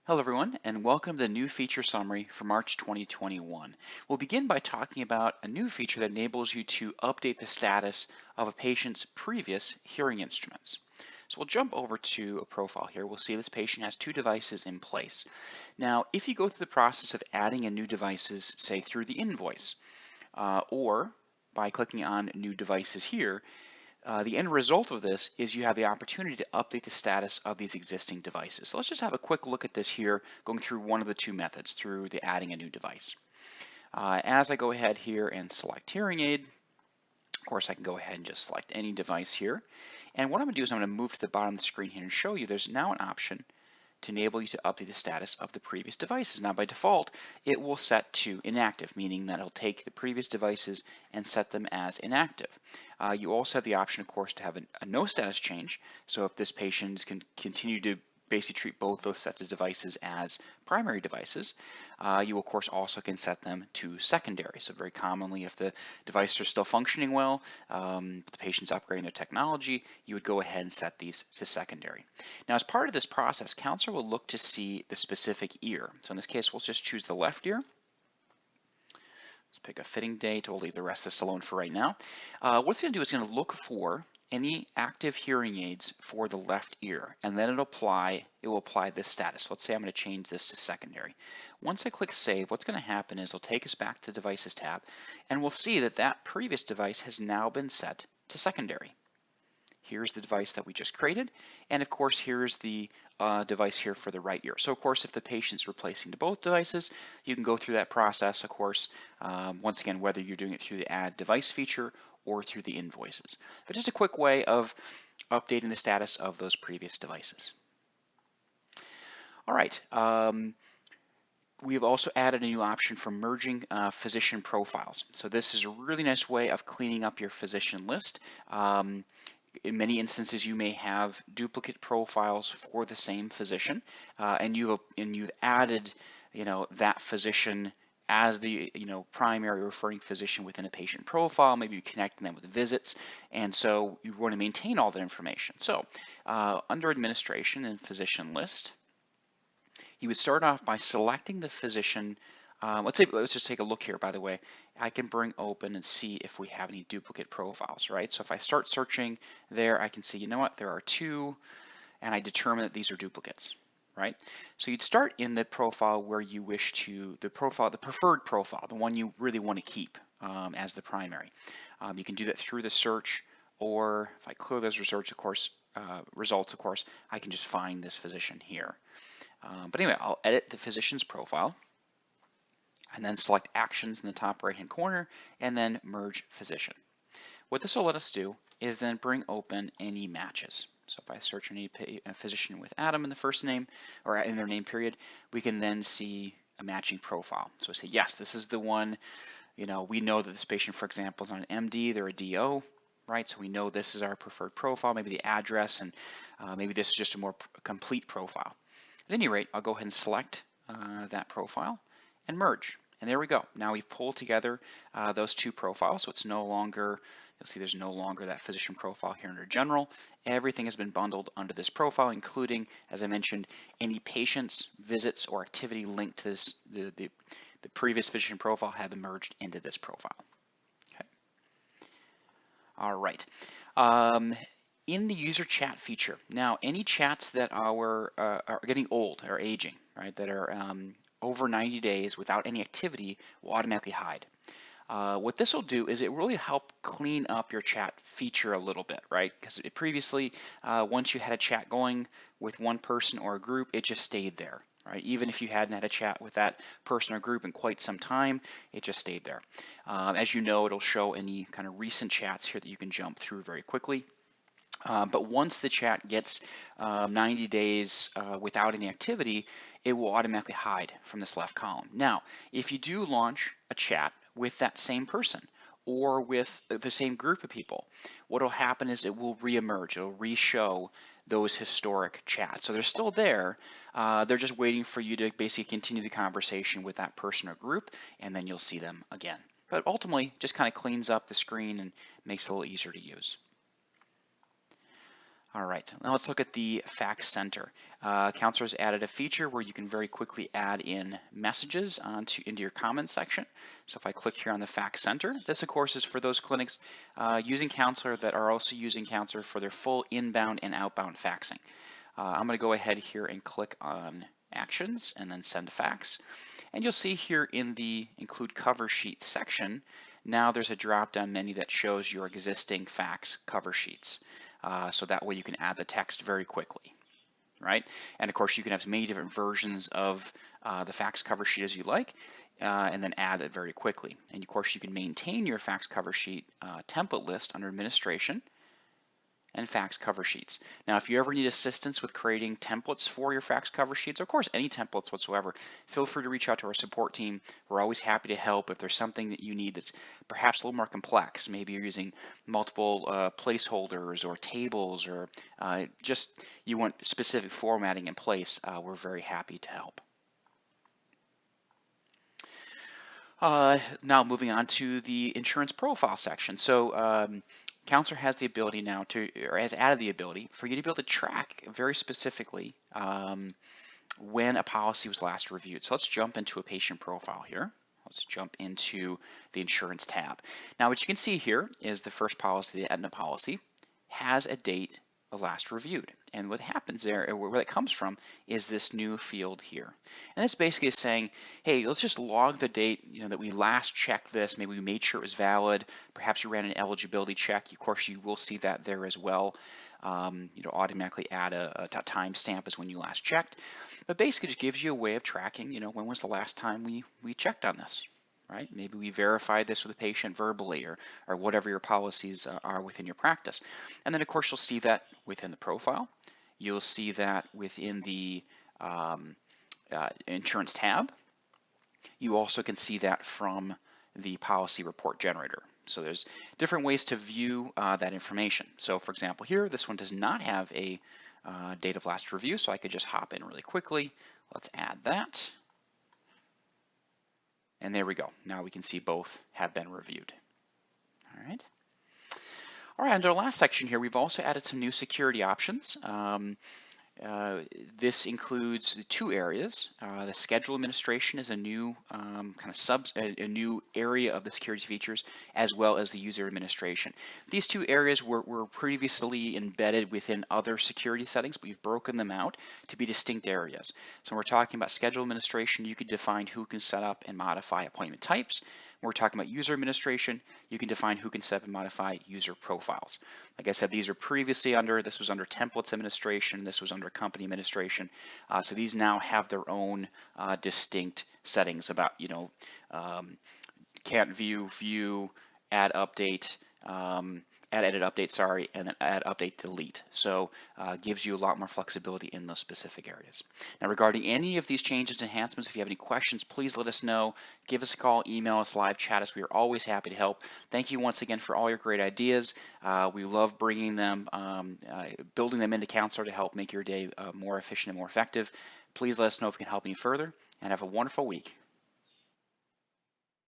Hello everyone, and welcome to the new feature summary for March 2021. We'll begin by talking about a new feature that enables you to update the status of a patient's previous hearing instruments. So we'll jump over to a profile here. We'll see this patient has two devices in place. Now, if you go through the process of adding in new devices, say through the invoice, or by clicking on new devices here, the end result of this is you have the opportunity to update the status of these existing devices. So let's just have a quick look at this here, going through one of the two methods, through the adding a new device. As I go ahead here and select hearing aid, of course I can go ahead and just select any device here. And what I'm going to do is I'm going to move to the bottom of the screen here and show you there's now an option to enable you to update the status of the previous devices. Now by default, it will set to inactive, meaning that it'll take the previous devices and set them as inactive. You also have the option, of course, to have a no status change. So if this patient can continue to basically treat both those sets of devices as primary devices, you of course also can set them to secondary. So very commonly, if the devices are still functioning well, the patient's upgrading their technology, you would go ahead and set these to secondary. Now, as part of this process, counselor will look to see the specific ear. So in this case, we'll just choose the left ear. Let's pick a fitting date. We'll leave the rest of this alone for right now. What it's going to do is going to look for any active hearing aids for the left ear, and then it will apply this status. Let's say I'm going to change this to secondary. Once I click save, what's going to happen is it'll take us back to the devices tab, and we'll see that that previous device has now been set to secondary. Here's the device that we just created, and of course here's the device here for the right ear. So of course if the patient's replacing to both devices, you can go through that process, of course, once again, whether you're doing it through the add device feature or through the invoices. But just a quick way of updating the status of those previous devices. All right. We have also added a new option for merging physician profiles. So this is a really nice way of cleaning up your physician list. In many instances, you may have duplicate profiles for the same physician, and you've added, that physician as the primary referring physician within a patient profile. Maybe you're connecting them with visits, and so you want to maintain all that information. So under administration and physician list, you would start off by selecting the physician. Let's just take a look here, by the way. I can bring open and see if we have any duplicate profiles, right? So if I start searching there, I can see, you know what, there are two, and I determine that these are duplicates, right? So you'd start in the profile where you wish to, the preferred profile, the one you really want to keep as the primary. You can do that through the search, or if I clear those results, of course, I can just find this physician here. But anyway, I'll edit the physician's profile, and then select actions in the top right hand corner, and then merge physician. What this will let us do is then bring open any matches. So if I search any physician with Adam in the first name, or in their name period, we can then see a matching profile. So I say, yes, this is the one. We know that this patient, for example, is not an MD, they're a DO, right? So we know this is our preferred profile, maybe the address, and maybe this is just a more complete profile. At any rate, I'll go ahead and select that profile and merge. And there we go. Now we've pulled together those two profiles, so it's no longer, you'll see there's no longer that physician profile here under general. Everything has been bundled under this profile, including, as I mentioned, any patients, visits, or activity linked to this, the previous physician profile have been merged into this profile. Okay. All right. In the user chat feature, now any chats that are getting old, are aging, right, that are over 90 days without any activity will automatically hide. What this will do is it really help clean up your chat feature a little bit, right? Because previously, once you had a chat going with one person or a group, it just stayed there, right? Even if you hadn't had a chat with that person or group in quite some time, it just stayed there. As you know, it'll show any kind of recent chats here that you can jump through very quickly. But once the chat gets 90 days without any activity, it will automatically hide from this left column. Now, if you do launch a chat with that same person or with the same group of people, what will happen is it will reemerge, it will re-show those historic chats. So they're still there, they're just waiting for you to basically continue the conversation with that person or group, and then you'll see them again. But ultimately, just kind of cleans up the screen and makes it a little easier to use. All right, now let's look at the Fax Center. Counselors added a feature where you can very quickly add in messages into your comments section. So if I click here on the Fax Center, this of course is for those clinics using Counselor that are also using Counselor for their full inbound and outbound faxing. I'm going to go ahead here and click on Actions and then Send a Fax. And you'll see here in the Include Cover Sheet section, now there's a drop-down menu that shows your existing fax cover sheets. So that way you can add the text very quickly, right? And of course you can have many different versions of the fax cover sheet as you like, and then add it very quickly. And of course you can maintain your fax cover sheet template list under Administration and fax cover sheets. Now, if you ever need assistance with creating templates for your fax cover sheets, or of course any templates whatsoever, feel free to reach out to our support team. We're always happy to help if there's something that you need that's perhaps a little more complex. Maybe you're using multiple placeholders or tables, or just you want specific formatting in place. We're very happy to help. Now moving on to the insurance profile section. So Counselor has the ability now to, or has added the ability for you to be able to track very specifically when a policy was last reviewed. So let's jump into a patient profile here. Let's jump into the insurance tab. Now what you can see here is the first policy, the Aetna policy, has a date of last reviewed. And what happens there, or where that comes from, is this new field here. And this basically is saying, hey, let's just log the date, that we last checked this. Maybe we made sure it was valid. Perhaps you ran an eligibility check. Of course, you will see that there as well. Automatically add a timestamp as when you last checked. But basically, just gives you a way of tracking, when was the last time we checked on this. Right? Maybe we verified this with a patient verbally, or whatever your policies are within your practice. And then of course you'll see that within the profile. You'll see that within the insurance tab. You also can see that from the policy report generator. So there's different ways to view that information. So for example here, this one does not have a date of last review, so I could just hop in really quickly. Let's add that. And there we go. Now we can see both have been reviewed. All right. All right, under the last section here, we've also added some new security options. This includes two areas. The schedule administration is a new a new area of the security features, as well as the user administration. These two areas were previously embedded within other security settings, but we've broken them out to be distinct areas. So when we're talking about schedule administration, you can define who can set up and modify appointment types. When we're talking about user administration, you can define who can set up and modify user profiles. Like I said, these are previously this was under templates administration, this was under company administration. So these now have their own distinct settings about, can't view, add update, add edit update, sorry, and then add update delete. So gives you a lot more flexibility in those specific areas. Now regarding any of these changes, enhancements, if you have any questions, please let us know. Give us a call, email us, live chat us. We are always happy to help. Thank you once again for all your great ideas. We love bringing them, building them into Counselor to help make your day more efficient and more effective. Please let us know if we can help any further, and have a wonderful week.